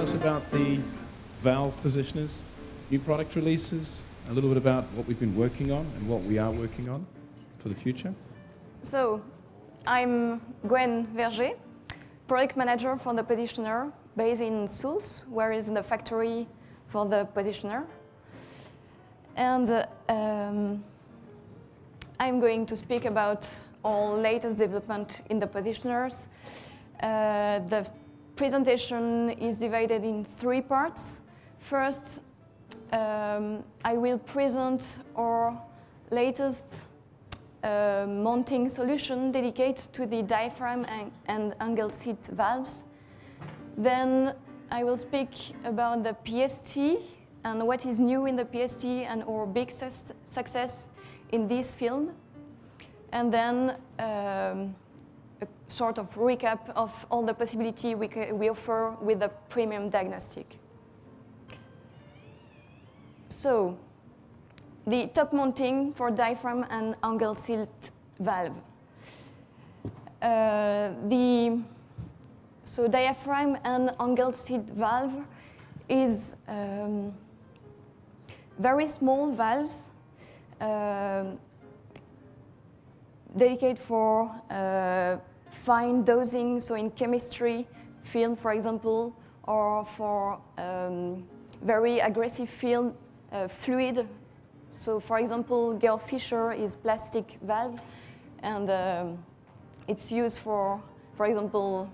us about the valve positioners, new product releases, a little bit about what we've been working on and what we are working on for the future? So, I'm Gwen Verger, product manager for the positioner based in Souls, where is the factory for the positioner. And I'm going to speak about our latest development in the positioners. The presentation is divided in 3 parts. First, I will present our latest mounting solution dedicated to the diaphragm and angle seat valves. Then I will speak about the PST and what is new in the PST and our big success in this field. And then a sort of recap of all the possibility we offer with the premium diagnostic. So, the top mounting for diaphragm and angle seat valve. So diaphragm and angle seat valve is very small valves dedicated for fine dosing, so in chemistry field, for example, or for very aggressive field fluid. So, for example, Georg Fischer is plastic valve, and it's used for example,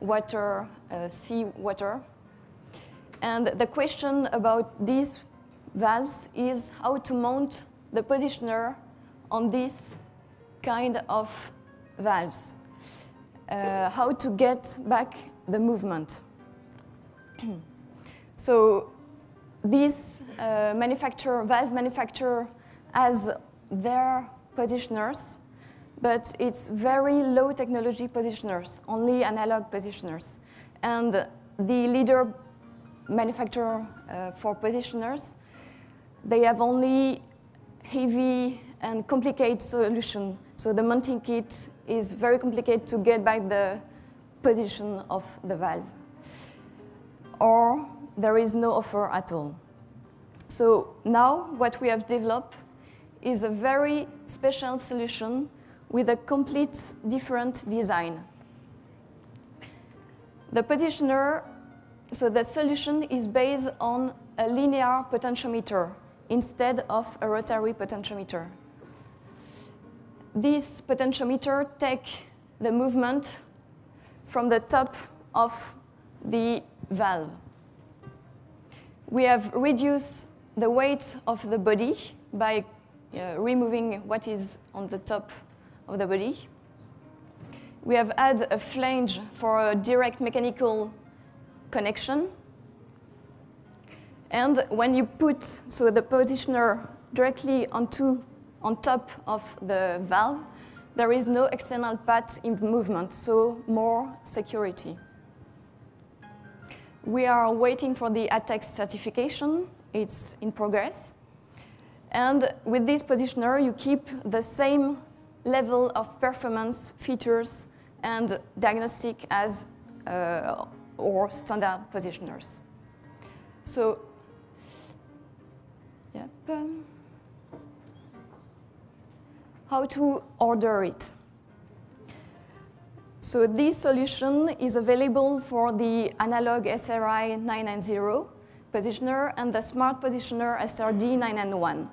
water, sea water. And the question about these valves is how to mount the positioner on this kind of valves. How to get back the movement. So this valve manufacturer has their positioners, but it's very low technology positioners, only analog positioners. And the leader manufacturer for positioners, they have only heavy and complicated solution. So the mounting kit is very complicated to get back the position of the valve. Or there is no offer at all. So now what we have developed is a very special solution with a complete different design. The positioner, so the solution is based on a linear potentiometer instead of a rotary potentiometer. This potentiometer takes the movement from the top of the valve. We have reduced the weight of the body by removing what is on the top of the body. We have added a flange for a direct mechanical connection. And when you put the positioner directly on top of the valve, there is no external path in movement, so more security. We are waiting for the ATEX certification. It's in progress. And with this positioner, you keep the same level of performance, features, and diagnostic as our standard positioners. So, yep. How to order it? So this solution is available for the analog SRI 990 positioner and the smart positioner SRD 991.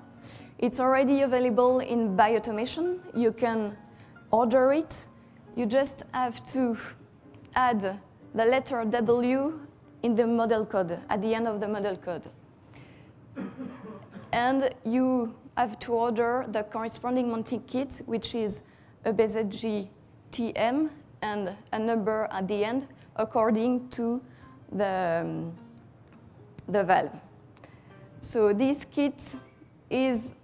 It's already available in Bioautomation. You can order it. You just have to add the letter W in the model code, at the end of the model code. And you have to order the corresponding mounting kit, which is a BZG TM and a number at the end, according to the valve. So this kit is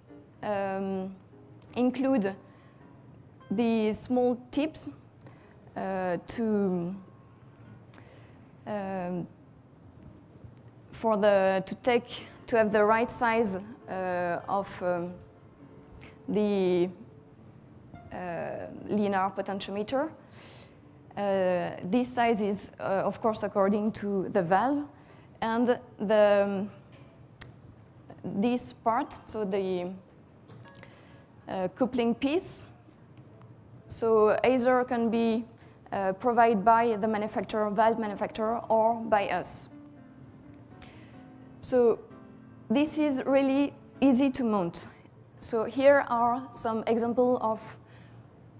include the small tips to have the right size of the linear potentiometer. this size is, of course, according to the valve. And this part, so the coupling piece, so either can be provided by the manufacturer, valve manufacturer, or by us. So this is really easy to mount. So here are some examples of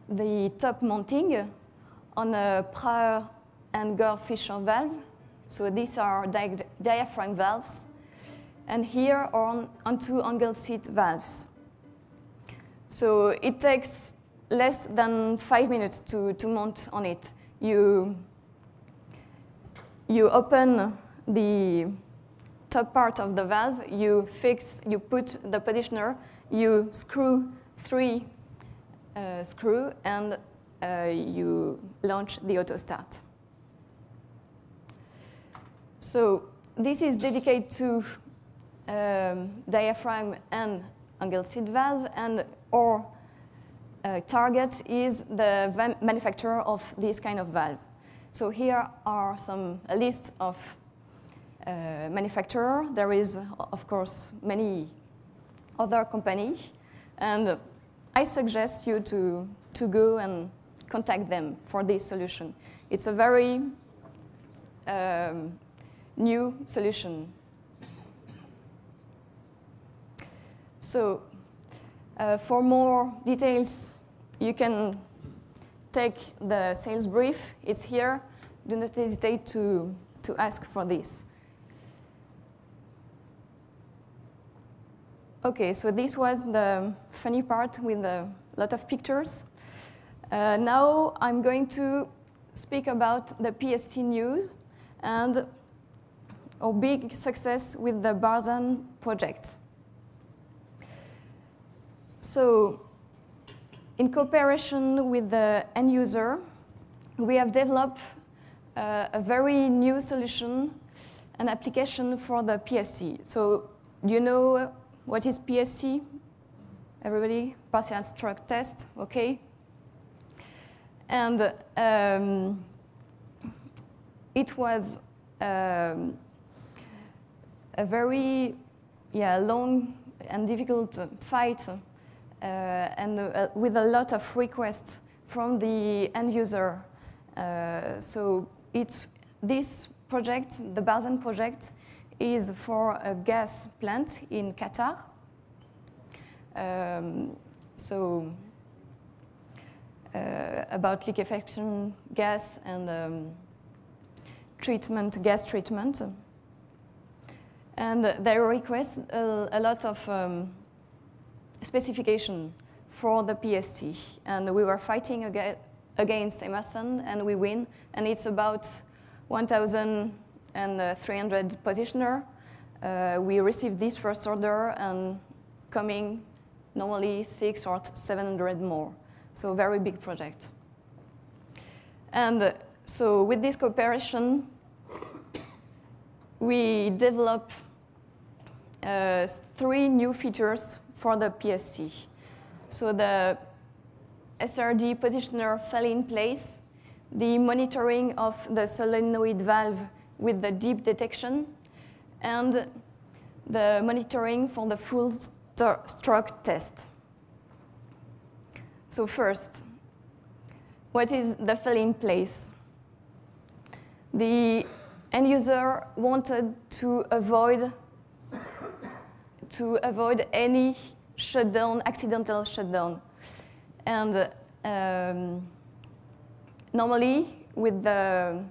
the top mounting on a Praher and Gore-Fischer valve. So these are diaphragm valves. And here on two angle seat valves. So it takes less than 5 minutes to mount on it. You open the top part of the valve, you put the positioner, you screw 3 screws, and you launch the auto start. So this is dedicated to diaphragm and angle seat valve, and our target is the manufacturer of this kind of valve. So here are a list of manufacturers. There is, of course, many other companies, and I suggest you to go and contact them for this solution. It's a very new solution. So for more details, you can take the sales brief. It's here. Do not hesitate to ask for this. OK, so this was the funny part with a lot of pictures. Now I'm going to speak about the PST news and our big success with the Barzan project. So in cooperation with the end user, we have developed a very new solution, an application for the PST. So do you know what is PST? Everybody? Partial stroke test, OK? And it was a very long and difficult fight and with a lot of requests from the end user. So this project, the Barzan project, is for a gas plant in Qatar. About liquefaction gas and gas treatment. And they request a lot of specification for the PST. And we were fighting against Emerson, and we win. And it's about 1,300 positioner. We received this first order, and coming normally 600 or 700 more. So very big project. And so with this cooperation, we developed 3 new features for the PST. So the SRD positioner fell in place, the monitoring of the solenoid valve with the deep detection, and the monitoring for the full stroke test. So first, what is the fell in place? The end user wanted to avoid any shutdown, accidental shutdown. And normally, with the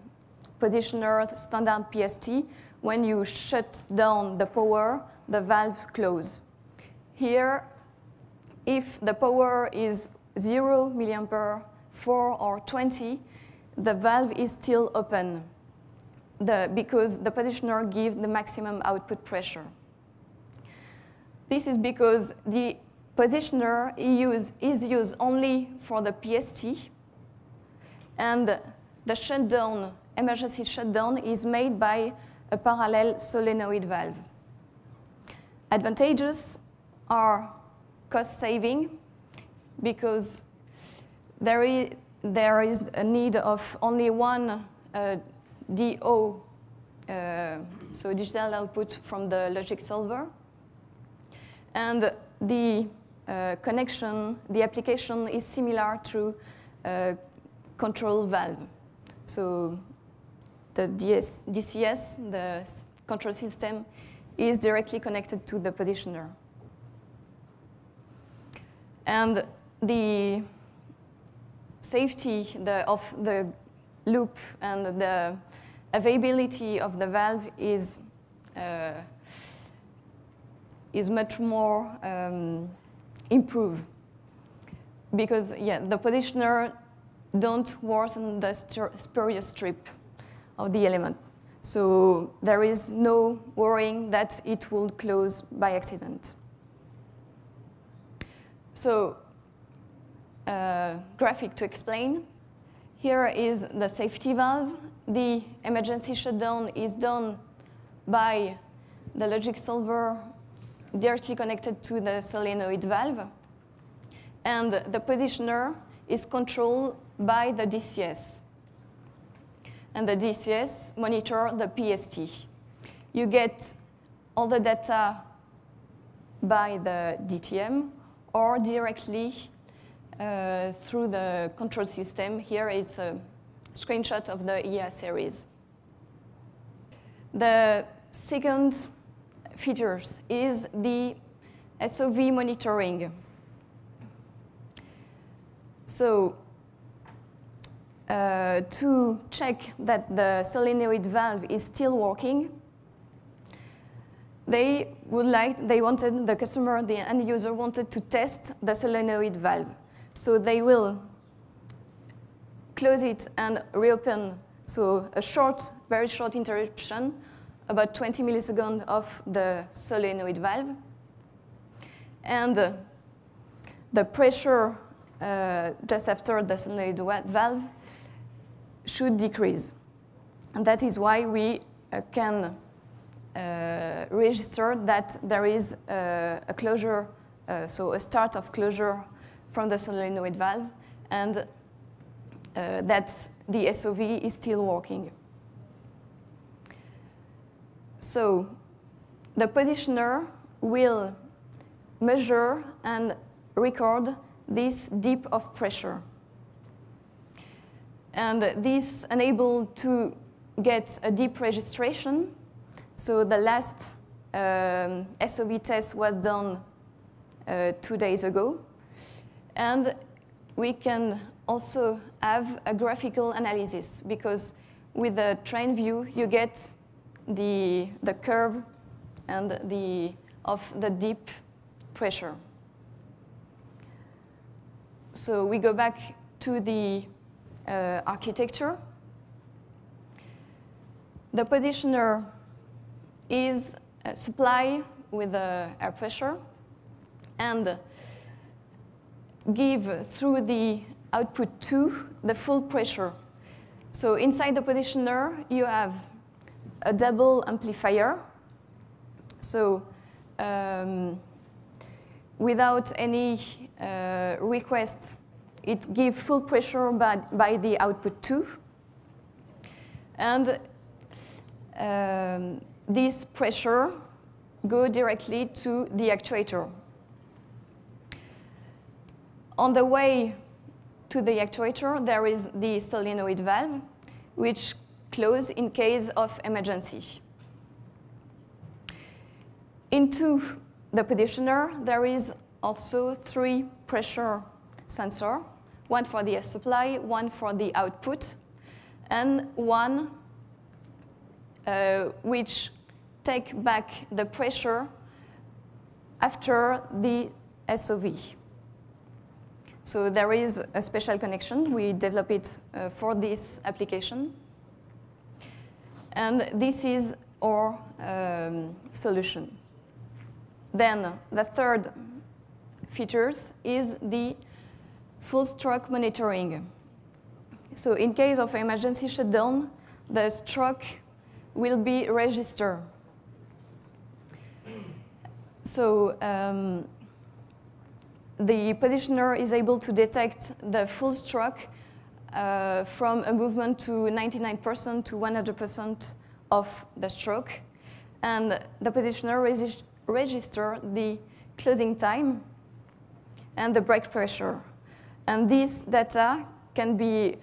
positioner standard PST, when you shut down the power, the valves close. Here, if the power is 0 milliampere, 4 or 20, the valve is still open because the positioner gives the maximum output pressure. This is because the positioner is used only for the PST, and the shutdown, emergency shutdown, is made by a parallel solenoid valve. Advantages are cost saving, because there is a need of only one DO, so digital output from the logic solver. And the connection, the application is similar to control valve. So the DCS, the control system, is directly connected to the positioner. And the safety of the loop and the availability of the valve is much more improved, because the positioner don't worsen the spurious strip of the element. So there is no worrying that it will close by accident. So graphic to explain. Here is the safety valve. The emergency shutdown is done by the logic solver directly connected to the solenoid valve. And the positioner is controlled by the DCS. And the DCS monitor the PST. You get all the data by the DTM or directly through the control system. Here is a screenshot of the EA series. The second feature is the SOV monitoring. So to check that the solenoid valve is still working, the customer, the end user wanted to test the solenoid valve. So they will close it and reopen. So a very short interruption, about 20 milliseconds of the solenoid valve. And the pressure just after the solenoid valve should decrease. And that is why we can register that there is a closure, so a start of closure from the solenoid valve, and that the SOV is still working. So the positioner will measure and record this dip of pressure. And this enables to get a deep registration. So the last SOV test was done 2 days ago. And we can also have a graphical analysis, because with the train view, you get the curve and of the deep pressure. So we go back to the architecture. The positioner is supplied with air pressure and give through the output 2 the full pressure. So inside the positioner, you have a double amplifier. So without any request, it gives full pressure by the output 2. And this pressure goes directly to the actuator. On the way to the actuator, there is the solenoid valve, which closes in case of emergency. Into the positioner, there is also 3 pressure sensors, one for the supply, one for the output, and one which take back the pressure after the SOV. So there is a special connection. We developed it for this application. And this is our solution. Then the third feature is the full stroke monitoring. So in case of emergency shutdown, the stroke will be registered. So the positioner is able to detect the full stroke from a movement to 99% to 100% of the stroke. And the positioner registers the closing time and the break pressure. And this data can be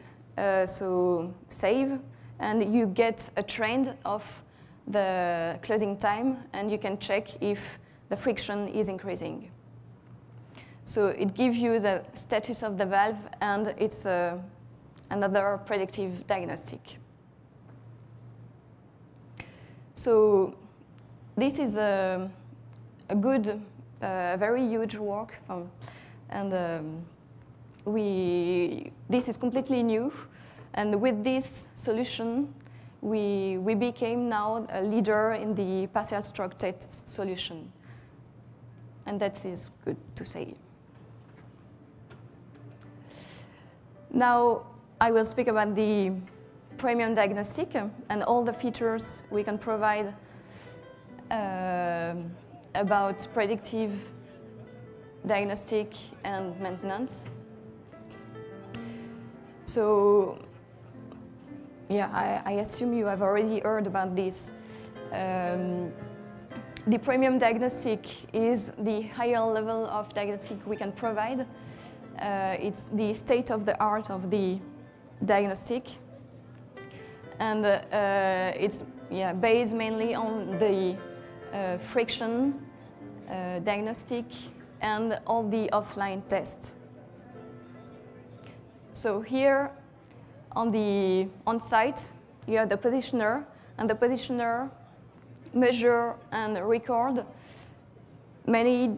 saved, and you get a trend of the closing time, and you can check if the friction is increasing. So it gives you the status of the valve, and it's another predictive diagnostic. So this is a good, very huge work, and this is completely new. And with this solution, we became now a leader in the partial stroke test solution. And that is good to say. Now, I will speak about the premium diagnostic and all the features we can provide about predictive diagnostic and maintenance. So, yeah, I assume you have already heard about this. The premium diagnostic is the higher level of diagnostic we can provide. It's the state of the art of the diagnostic. And it's based mainly on the friction diagnostic and all the offline tests. So here on site, you have the positioner, and the positioner measure and record many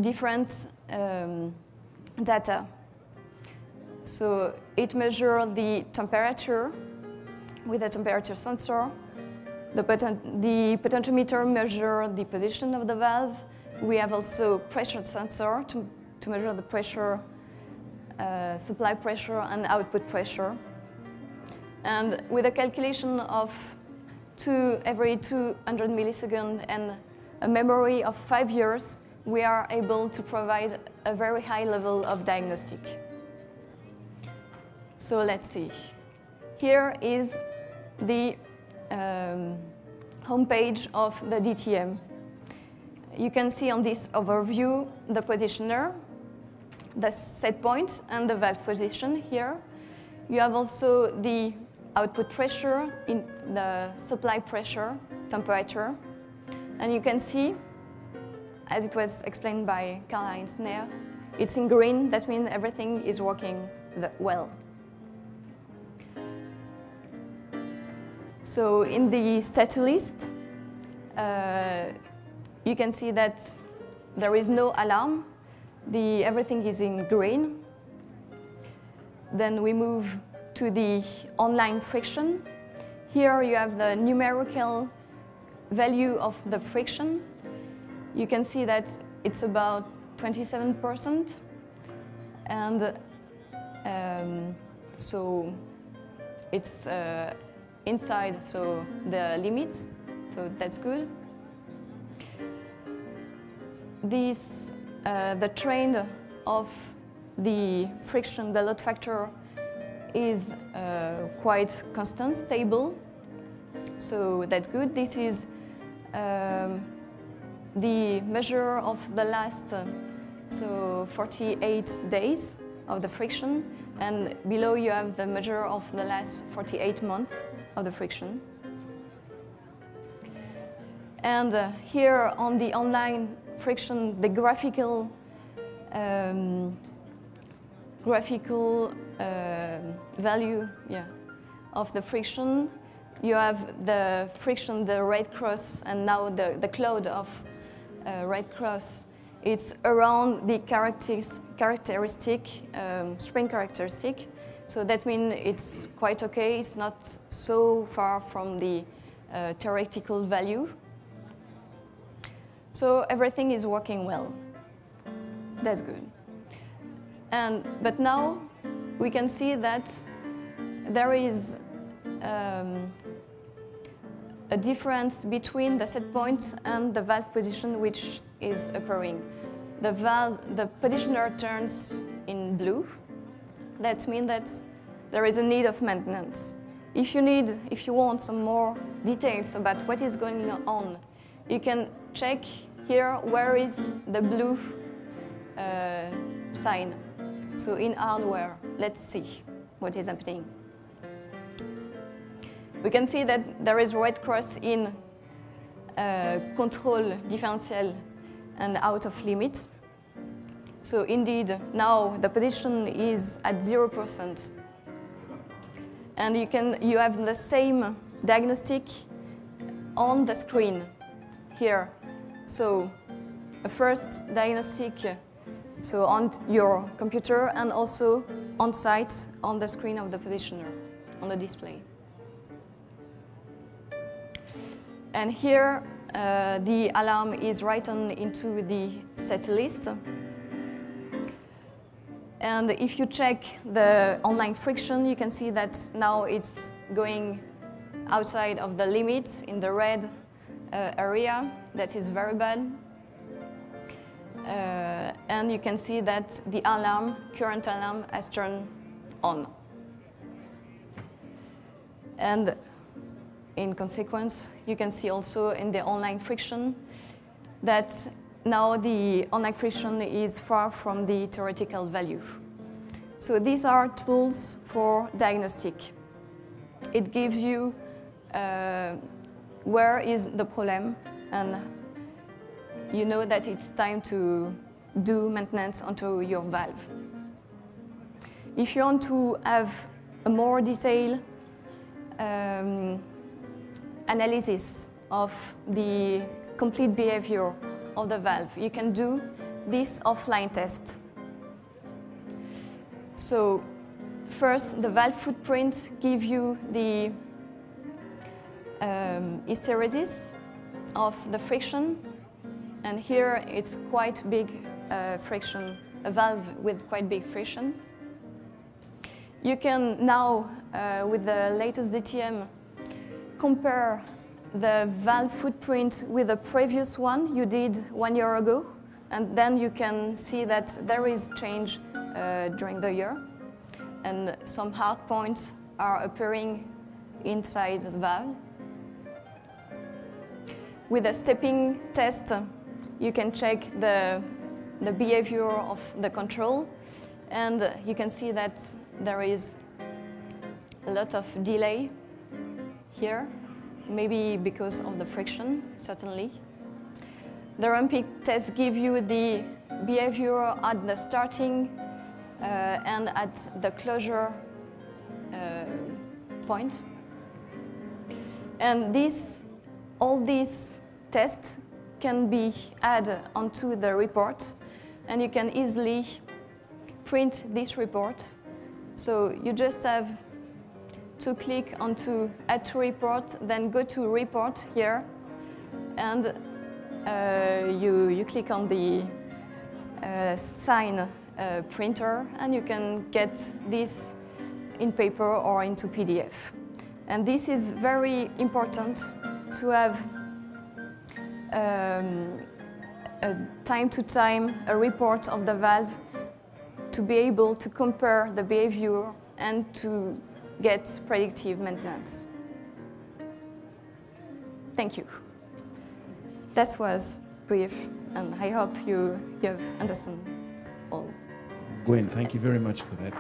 different data. So it measures the temperature with a temperature sensor. The potentiometer measures the position of the valve. We have also pressure sensor to measure the pressure, supply pressure and output pressure. And with a calculation of every 200 milliseconds and a memory of 5 years, we are able to provide a very high level of diagnostic. So let's see. Here is the homepage of the DTM. You can see on this overview the positioner, the set point, and the valve position here. You have also the output pressure, in the supply pressure, temperature. And you can see, as it was explained by Karl-Heinz Neher, it's in green. That means everything is working well. So in the status list, you can see that there is no alarm. Everything is in green. Then we move to the online friction. Here you have the numerical value of the friction. You can see that it's about 27%. And so it's inside the limit, so that's good. The trend of the friction, the load factor, is quite constant, stable, so that's good. This is the measure of the last 48 days of the friction, and below you have the measure of the last 48 months of the friction. And here on the online friction, the graphical value of the friction. You have the friction, the Red Cross, and now the cloud of Red Cross. It's around the characteristic, spring characteristic. So that means it's quite okay. It's not so far from the theoretical value. So everything is working well. That's good. But now we can see that there is a difference between the set point and the valve position which is appearing. The positioner turns in blue. That means that there is a need of maintenance. If you want some more details about what is going on, you can check here where is the blue sign. So in hardware, let's see what is happening. We can see that there is red cross in control, differential, and out of limit. So indeed, now the position is at 0%. And you have the same diagnostic on the screen here. So a first diagnostic, so on your computer and also on site on the screen of the positioner, on the display. And here the alarm is written into the set list. And if you check the online friction, you can see that now it's going outside of the limit in the red area. That is very bad. And you can see that the alarm, current alarm, has turned on. And in consequence, you can see also in the online friction that now the online friction is far from the theoretical value. So these are tools for diagnostic. It gives you where is the problem, and you know that it's time to do maintenance onto your valve. If you want to have a more detailed analysis of the complete behavior of the valve, you can do this offline test. So first, the valve footprint gives you the hysteresis of the friction, and here it's quite big friction, a valve with quite big friction. You can now, with the latest DTM, compare the valve footprint with the previous one you did 1 year ago, and then you can see that there is change during the year, and some hard points are appearing inside the valve. With a stepping test, you can check the behavior of the control, and you can see that there is a lot of delay here, maybe because of the friction, certainly. The ramping test gives you the behavior at the starting and at the closure point. And all these tests can be added onto the report, and you can easily print this report. So you just have to click onto Add to Report, then go to Report here, and you click on the sign printer, and you can get this in paper or into PDF. And this is very important to have time to time a report of the valve to be able to compare the behavior and to get predictive maintenance. Thank you. That was brief, and I hope you have understood all. Gwen, thank you very much for that.